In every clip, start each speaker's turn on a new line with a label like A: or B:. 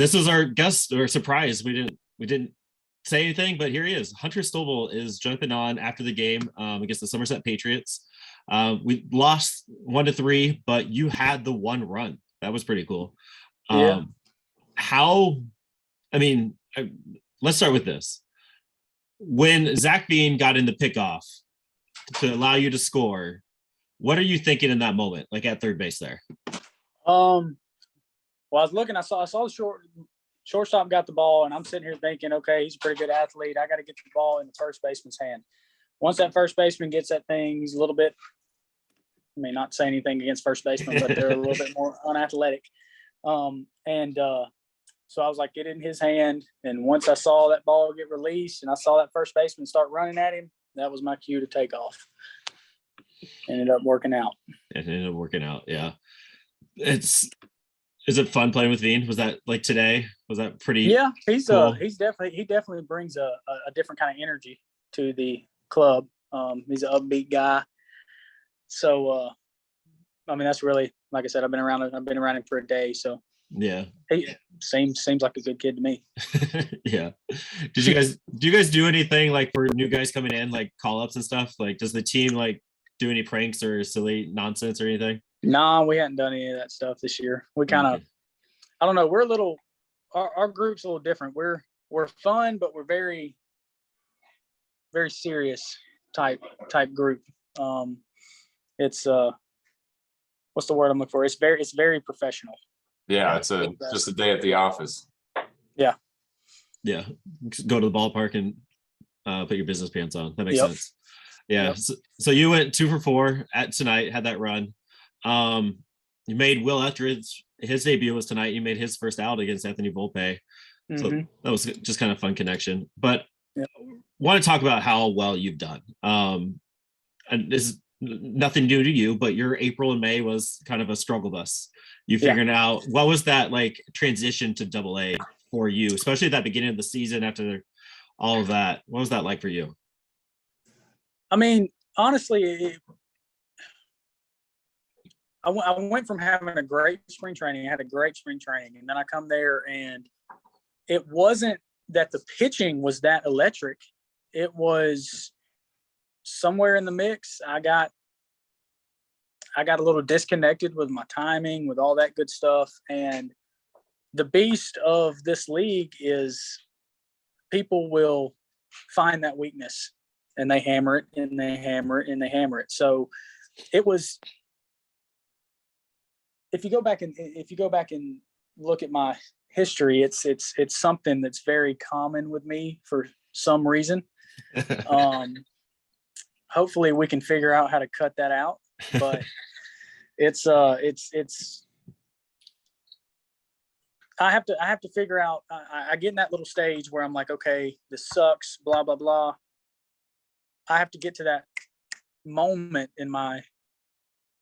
A: this is our guest or surprise. We didn't say anything, but here he is. Hunter Stovall is jumping on after the game against the Somerset Patriots. We lost 1-3, but you had the one run. That was pretty cool.
B: Yeah.
A: Let's start with this. When Zach Veen got in the pickoff to allow you to score, what are you thinking in that moment, like at third base there?
B: Well, I was looking. I saw the shortstop got the ball, and I'm sitting here thinking, okay, he's a pretty good athlete. I got to get the ball in the first baseman's hand. Once that first baseman gets that thing, he's a little bit. I mean, not to say anything against first baseman, but they're a little bit more unathletic. So I was like, get it in his hand. And once I saw that ball get released and I saw that first baseman start running at him, that was my cue to take off. Ended up working out.
A: It ended up working out. Yeah. Is it fun playing with Veen? Was that like today? Was that pretty?
B: Yeah, he's
A: cool?
B: he definitely brings a different kind of energy to the club. He's an upbeat guy. So, that's really, like I said, I've been around him for a day. So
A: yeah,
B: he seems like a good kid to me.
A: Yeah. Do you guys do anything like for new guys coming in, like call ups and stuff? Like, does the team like do any pranks or silly nonsense or anything?
B: No, we hadn't done any of that stuff this year. We kind of, I don't know. We're a little, our group's a little different. We're fun, but we're very, very serious type group. It's what's the word I'm looking for? It's very professional.
C: Yeah, it's just a day at the office.
B: Yeah.
A: Yeah. Go to the ballpark and put your business pants on. That makes sense. Yeah. Yep. So you went 2 for 4 at tonight, had that run. You made Will Etheridge, his debut was tonight. You made his first out against Anthony Volpe. So that was just kind of fun connection. But want to talk about how well you've done. And this is nothing new to you, but your April and May was kind of a struggle bus. You figured out, what was that like transition to AA for you, especially at that beginning of the season after all of that? What was that like for you?
B: I mean, honestly, I went from having a great spring training. I had a great spring training, and then I come there, and it wasn't that the pitching was that electric. It was somewhere in the mix. I got a little disconnected with my timing, with all that good stuff. And the beast of this league is people will find that weakness and they hammer it and they hammer it and they hammer it. So it was, if you go back and look at my history, it's something that's very common with me for some reason. Hopefully we can figure out how to cut that out, but it's I have to figure out, I get in that little stage where I'm like, okay, this sucks, blah, blah, blah. I have to get to that moment in my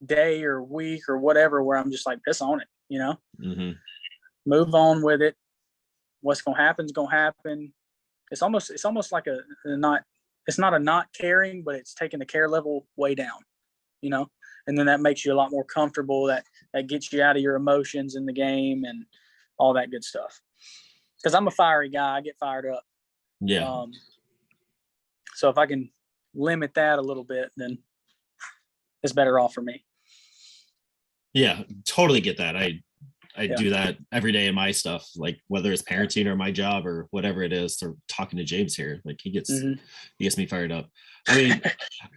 B: day or week or whatever, where I'm just like, piss on it, move on with it. What's going to happen is going to happen. It's almost like it's not a not caring, but it's taking the care level way down, and then that makes you a lot more comfortable. That gets you out of your emotions in the game and all that good stuff. Because I'm a fiery guy. I get fired up.
A: Yeah.
B: So if I can limit that a little bit, then it's better off for me.
A: Yeah, totally get that. I do that every day in my stuff, like whether it's parenting or my job or whatever it is, or talking to James here, like he gets me fired up. I mean,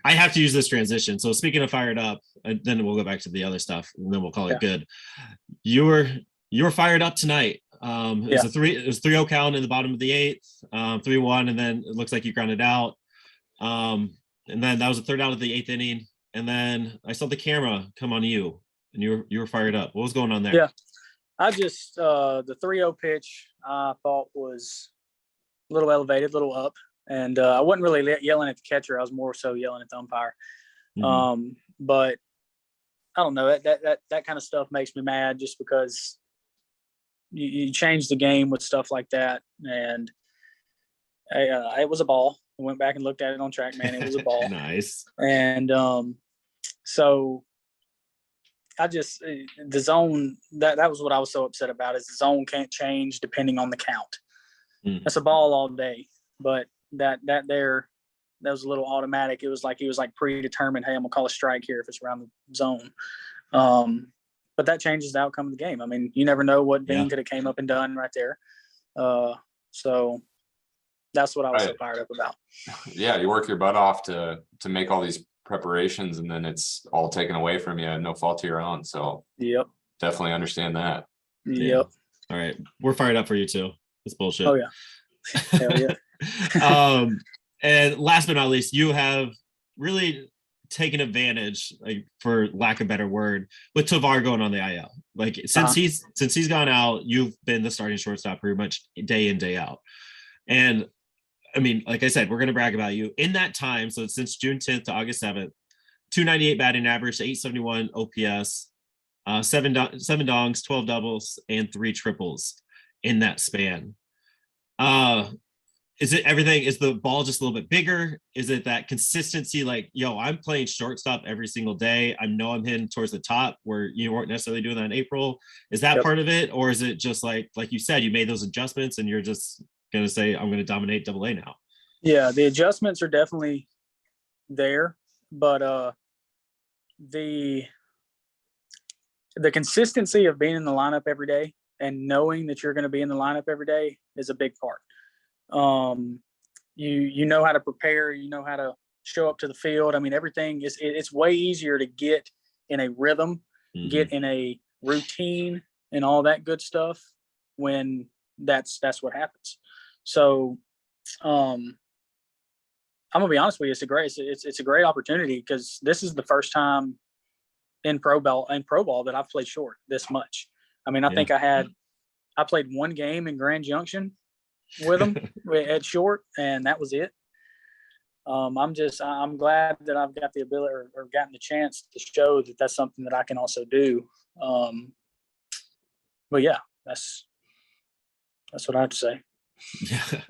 A: I have to use this transition. So speaking of fired up, then we'll go back to the other stuff and then we'll call it good. You were fired up tonight. It was 3-0 count in the bottom of the 8th, 3-1, and then it looks like you grounded out. And then that was the third out of the 8th inning. And then I saw the camera come on you and you were fired up. What was going on there?
B: Yeah. I just, the 3-0 pitch I thought was a little elevated, a little up. And I wasn't really yelling at the catcher. I was more so yelling at the umpire. But I don't know, that kind of stuff makes me mad, just because you change the game with stuff like that. And it was a ball. I went back and looked at it on TrackMan. It was a ball.
A: Nice.
B: And so the zone, that was what I was so upset about, is the zone can't change depending on the count. That's a ball all day, but that was a little automatic. It was like he was like predetermined. Hey, I'm gonna call a strike here if it's around the zone. But that changes the outcome of the game. I mean, you never know what Veen could have came up and done right there. So that's what I was so fired up about.
C: Yeah, you work your butt off to make all these preparations, and then it's all taken away from you, no fault of your own. So
B: Yep,
C: definitely understand that.
B: yep.
A: All right, we're fired up for you too. It's bullshit.
B: Oh yeah, hell yeah.
A: And last but not least, you have really taken advantage, like, for lack of a better word, with Tovar going on the IL. Like, since he's gone out, you've been the starting shortstop pretty much day in, day out. And I mean, like I said, we're going to brag about you in that time. So since June 10th to August 7th, 298 batting average, 871 OPS, 7 dongs, 12 doubles, and 3 triples in that span. Is it everything? Is the ball just a little bit bigger? Is it that consistency? Like, yo, I'm playing shortstop every single day. I know I'm hitting towards the top, where you weren't necessarily doing that in April. Is that part of it? Or is it just like you said, you made those adjustments and you're just going to say, I'm going to dominate AA now?
B: Yeah, the adjustments are definitely there, but the consistency of being in the lineup every day and knowing that you're going to be in the lineup every day is a big part. You know how to prepare, you know how to show up to the field. I mean, everything it's way easier to get in a rhythm, get in a routine and all that good stuff when that's what happens. So, I'm gonna be honest with you, it's a great opportunity, because this is the first time in pro ball that I've played short this much. I mean, I think I played one game in Grand Junction with them at short, and that was it. I'm glad that I've got the ability or gotten the chance to show that that's something that I can also do. But yeah, that's what I have to say.
A: Yeah.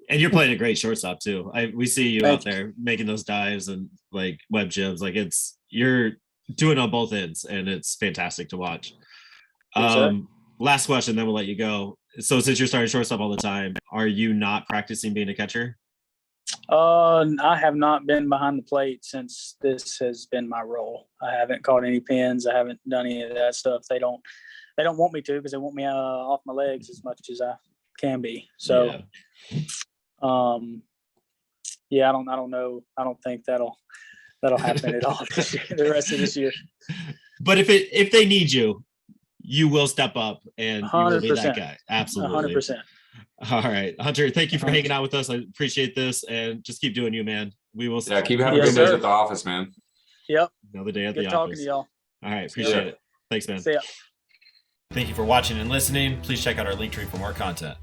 A: And you're playing a great shortstop too. We see you out there making those dives and like web jibs. Like, you're doing on both ends, and it's fantastic to watch. Last question, then we'll let you go. So since you're starting shortstop all the time, are you not practicing being a catcher?
B: I have not been behind the plate since this has been my role. I haven't caught any pins. I haven't done any of that stuff. They don't want me to, because they want me off my legs as much as I can be. So, I don't know. I don't think that'll happen at all this year, the rest of this year.
A: But if they need you, you will step up and you will be that guy. Absolutely.
B: 100%.
A: All right, Hunter, thank you for hanging out with us. I appreciate this, and just keep doing you, man. We will.
C: Yeah, keep having good days at the office, man.
B: Yep.
A: Another day at the office.
B: Good talking to y'all.
A: All right, appreciate it. Thanks, man.
B: See ya.
A: Thank you for watching and listening. Please check out our link tree for more content.